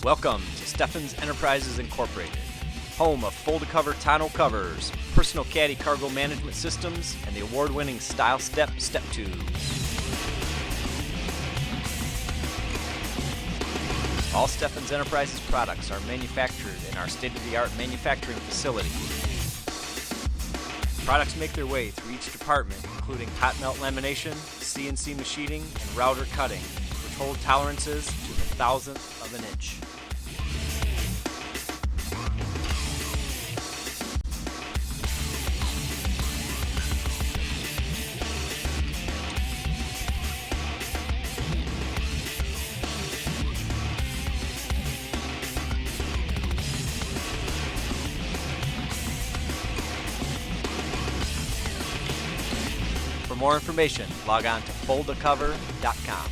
Welcome to Steffens Enterprises Incorporated, home of fold-to-cover tonneau covers, personal caddy cargo management systems, and the award-winning Style Step step tube. All Steffens Enterprises products are manufactured in our state-of-the-art manufacturing facility. Products make their way through each department, including hot melt lamination, CNC machining, and router cutting, which hold tolerances to the thousandth of an inch. For more information, log on to foldthecover.com.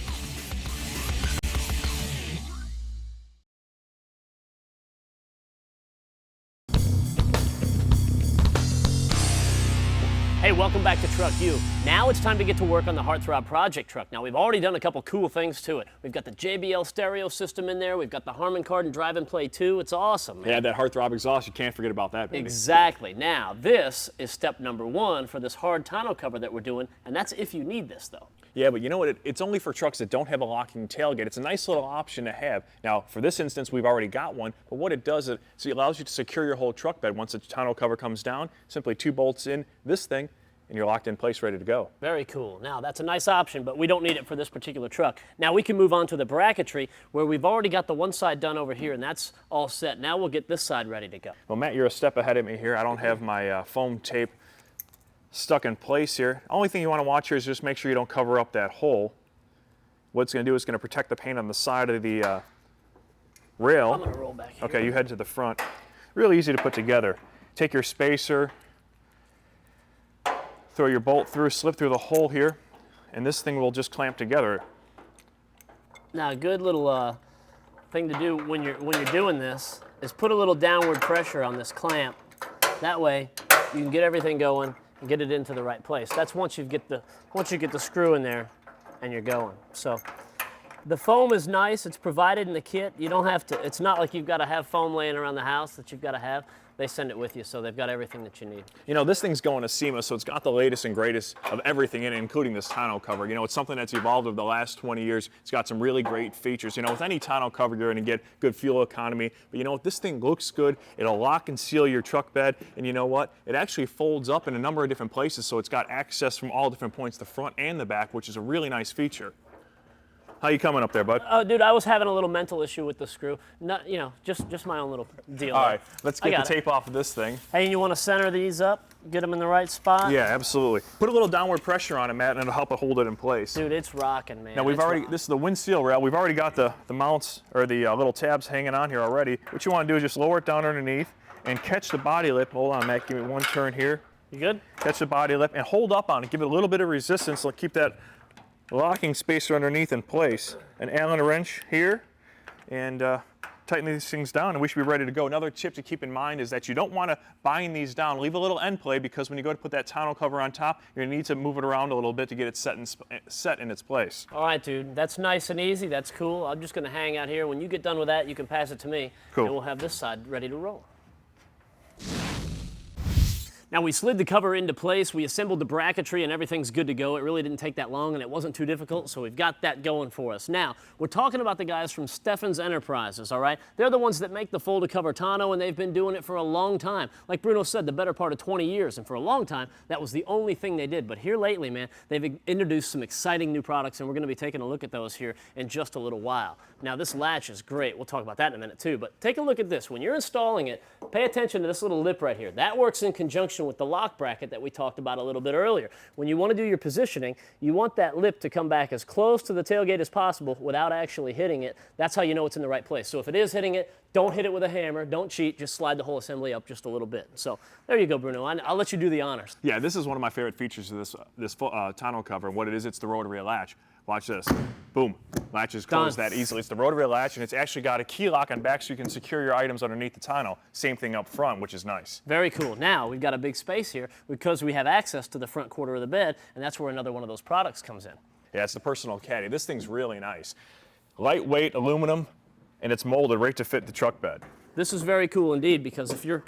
Hey, welcome back to Truck U. Now it's time to get to work on the Heartthrob Project truck. Now, we've already done a couple cool things to it. We've got the JBL stereo system in there. We've got the Harman Kardon drive and play too. It's awesome, man. Yeah, that Heartthrob exhaust, you can't forget about that, baby. Exactly. Now, this is step number one for this hard tonneau cover that we're doing, and that's if you need this, though. Yeah, but you know what? It's only for trucks that don't have a locking tailgate. It's a nice little option to have. Now, for this instance, we've already got one, but what it does is it allows you to secure your whole truck bed. Once the tonneau cover comes down, simply 2 bolts in this thing, and you're locked in place, ready to go. Very cool. Now, that's a nice option, but we don't need it for this particular truck. Now, we can move on to the bracketry, where we've already got the one side done over here, and that's all set. Now we'll get this side ready to go. Well, Matt, you're a step ahead of me here. I don't have my foam tape stuck in place here. Only thing you want to watch here is just make sure you don't cover up that hole. What it's going to do is going to protect the paint on the side of the rail. I'm going to roll back here. Okay, you head to the front. Really easy to put together. Take your spacer, throw your bolt through, slip through the hole here, and this thing will just clamp together. Now, a good little thing to do when you're doing this is put a little downward pressure on this clamp. That way, you can get everything going and get it into the right place. That's once you get the screw in there, and you're going. So, the foam is nice. It's provided in the kit. You don't have to. It's not like you've got to have foam laying around the house that you've got to have. They send it with you, so they've got everything that you need. You know, this thing's going to SEMA, so it's got the latest and greatest of everything in it, including this tonneau cover. You know, it's something that's evolved over the last 20 years. It's got some really great features. You know, with any tonneau cover, you're going to get good fuel economy. But you know what? This thing looks good. It'll lock and seal your truck bed. And you know what? It actually folds up in a number of different places, so it's got access from all different points, the front and the back, which is a really nice feature. How you coming up there, bud? Oh, dude, I was having a little mental issue with the screw. Not, you know, just my own little deal. All right, let's get the tape off of this thing. Hey, you want to center these up, get them in the right spot? Yeah, absolutely. Put a little downward pressure on it, Matt, and it'll help it hold it in place. Dude, it's rocking, man. Now this is the wind seal rail. We've already got the mounts or the little tabs hanging on here already. What you want to do is just lower it down underneath and catch the body lip. Hold on, Matt, give me one turn here. You good? Catch the body lip and hold up on it. Give it a little bit of resistance. Keep that locking spacer underneath in place. An Allen wrench here, and tighten these things down, and we should be ready to go. Another tip to keep in mind is that you don't want to bind these down. Leave a little end play, because when you go to put that tonneau cover on top, you're going to need to move it around a little bit to get it set in its place. All right, dude. That's nice and easy. That's cool. I'm just going to hang out here. When you get done with that, you can pass it to me, cool. And we'll have this side ready to roll. Now, we slid the cover into place, we assembled the bracketry, and everything's good to go. It really didn't take that long, and it wasn't too difficult, so we've got that going for us. Now, we're talking about the guys from Steffens Enterprises, all right? They're the ones that make the fold-to-cover tonneau, and they've been doing it for a long time. Like Bruno said, the better part of 20 years, and for a long time, that was the only thing they did. But here lately, man, they've introduced some exciting new products, and we're going to be taking a look at those here in just a little while. Now, this latch is great. We'll talk about that in a minute, too. But take a look at this. When you're installing it, pay attention to this little lip right here. That works in conjunction with the lock bracket that we talked about a little bit earlier. When you want to do your positioning, you want that lip to come back as close to the tailgate as possible without actually hitting it. That's how you know it's in the right place. So if it is hitting it, don't hit it with a hammer. Don't cheat. Just slide the whole assembly up just a little bit. So there you go, Bruno. I'll let you do the honors. Yeah, this is one of my favorite features of this tonneau cover. And what it is, it's the rotary latch. Watch this. Boom. Latch is closed that easily. It's the rotary latch, and it's actually got a key lock on back so you can secure your items underneath the tonneau. Same thing up front, which is nice. Very cool. Now, we've got a big space here because we have access to the front quarter of the bed, and that's where another one of those products comes in. Yeah, it's the personal caddy. This thing's really nice. Lightweight aluminum, and it's molded right to fit the truck bed. This is very cool indeed, because if you're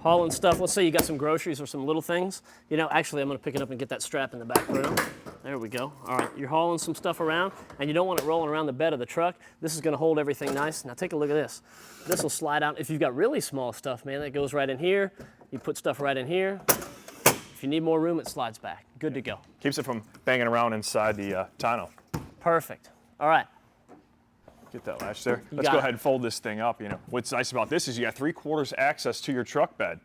hauling stuff, let's say you got some groceries or some little things, you know, actually I'm gonna pick it up and get that strap in the back. There we go. All right, you're hauling some stuff around and you don't want it rolling around the bed of the truck. This is gonna hold everything nice. Now take a look at this. This will slide out. If you've got really small stuff, man, that goes right in here. You put stuff right in here. If you need more room, it slides back. Good to go. Keeps it from banging around inside the tonneau. Perfect. All right. Get that latch there. Let's go ahead and fold this thing up. You know, what's nice about this is you got 3/4 access to your truck bed.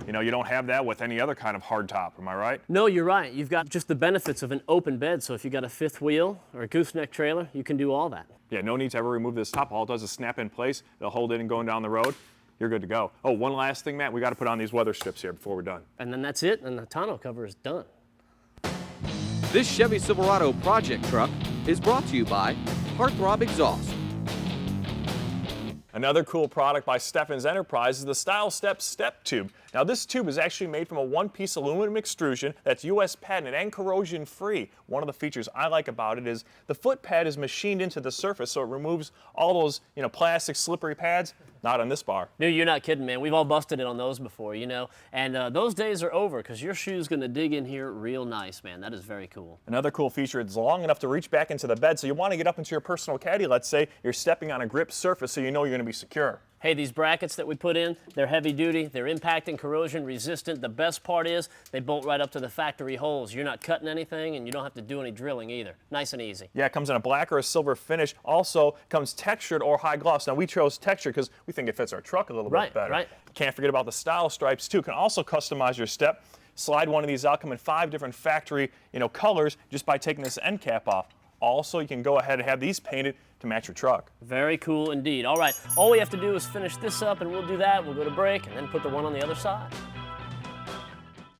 You know, you don't have that with any other kind of hard top, am I right? No, you're right. You've got just the benefits of an open bed. So if you got a fifth wheel or a gooseneck trailer, you can do all that. Yeah, no need to ever remove this top. All it does is snap in place. It'll hold it and going down the road. You're good to go. Oh, one last thing, Matt. We got to put on these weather strips here before we're done. And then that's it, and the tonneau cover is done. This Chevy Silverado project truck is brought to you by Heartthrob Exhaust. Another cool product by Steffens Enterprises is the Style Step Step Tube. Now this tube is actually made from a one-piece aluminum extrusion that's U.S. patented and corrosion-free. One of the features I like about it is the foot pad is machined into the surface, so it removes all those, you know, plastic slippery pads. Not on this bar. Dude, you're not kidding, man. We've all busted it on those before, you know. And those days are over, because your shoe's going to dig in here real nice, man. That is very cool. Another cool feature, it's long enough to reach back into the bed, so you want to get up into your personal caddy, let's say, you're stepping on a grip surface so you know you're going to be secure. Hey, these brackets that we put in, they're heavy duty, they're impact and corrosion resistant. The best part is they bolt right up to the factory holes. You're not cutting anything, and you don't have to do any drilling either. Nice and easy. Yeah, it comes in a black or a silver finish. Also comes textured or high gloss. Now we chose textured because we think it fits our truck a little bit better. Right. Can't forget about the style stripes too. Can also customize your step. Slide one of these out, come in 5 different factory, you know, colors just by taking this end cap off. Also, you can go ahead and have these painted to match your truck. Very cool indeed. All right, all we have to do is finish this up, and we'll do that. We'll go to break and then put the one on the other side.